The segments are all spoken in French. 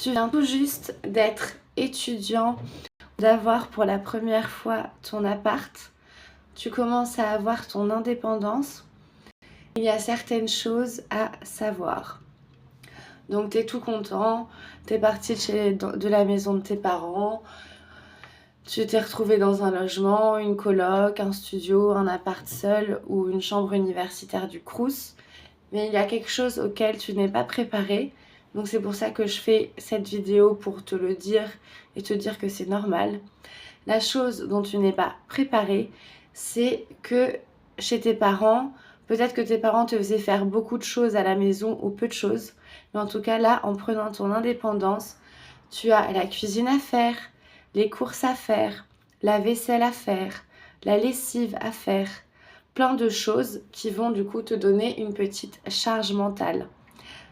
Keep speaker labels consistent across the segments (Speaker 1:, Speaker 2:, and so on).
Speaker 1: Tu viens tout juste d'être étudiant, d'avoir pour la première fois ton appart. Tu commences à avoir ton indépendance. Il y a certaines choses à savoir. Donc tu es tout content, tu es parti de la maison de tes parents, tu t'es retrouvé dans un logement, une coloc, un studio, un appart seul ou une chambre universitaire du Crous. Mais il y a quelque chose auquel tu n'es pas préparé. Donc c'est pour ça que je fais cette vidéo pour te le dire et te dire que c'est normal. La chose dont tu n'es pas préparé, c'est que chez tes parents, peut-être que tes parents te faisaient faire beaucoup de choses à la maison ou peu de choses. Mais en tout cas là, en prenant ton indépendance, tu as la cuisine à faire, les courses à faire, la vaisselle à faire, la lessive à faire, plein de choses qui vont du coup te donner une petite charge mentale.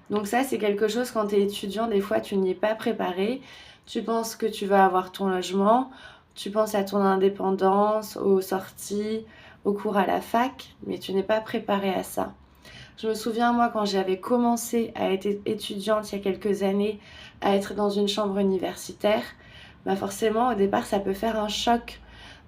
Speaker 1: Donc ça, c'est quelque chose quand tu es étudiant, des fois tu n'y es pas préparé. Tu penses que tu vas avoir ton logement, tu penses à ton indépendance, aux sorties, aux cours à la fac, mais tu n'es pas préparé à ça. Je me souviens, moi, quand j'avais commencé à être étudiante il y a quelques années, à être dans une chambre universitaire, bah forcément, au départ, ça peut faire un choc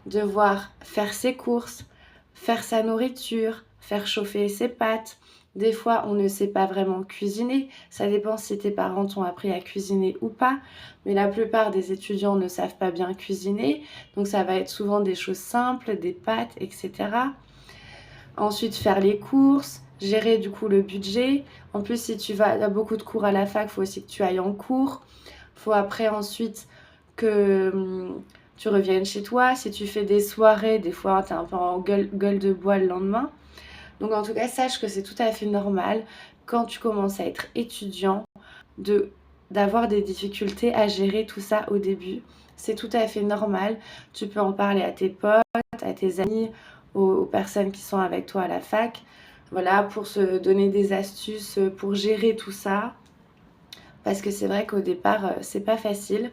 Speaker 1: de voir faire ses courses, faire sa nourriture, faire chauffer ses pâtes. Des fois, on ne sait pas vraiment cuisiner. Ça dépend si tes parents t'ont appris à cuisiner ou pas. Mais la plupart des étudiants ne savent pas bien cuisiner. Donc ça va être souvent des choses simples, des pâtes, etc. Ensuite, faire les courses, gérer du coup le budget. En plus, si tu vas à beaucoup de cours à la fac, il faut aussi que tu ailles en cours. Il faut après ensuite que tu reviennes chez toi. Si tu fais des soirées, des fois tu es un peu en gueule de bois le lendemain. Donc en tout cas, sache que c'est tout à fait normal quand tu commences à être étudiant d'avoir des difficultés à gérer tout ça au début. C'est tout à fait normal. Tu peux en parler à tes potes, à tes amis, aux personnes qui sont avec toi à la fac. Voilà, pour se donner des astuces pour gérer tout ça. Parce que c'est vrai qu'au départ, c'est pas facile.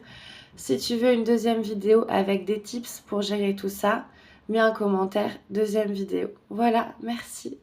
Speaker 1: Si tu veux une deuxième vidéo avec des tips pour gérer tout ça, mets un commentaire, deuxième vidéo. Voilà, merci.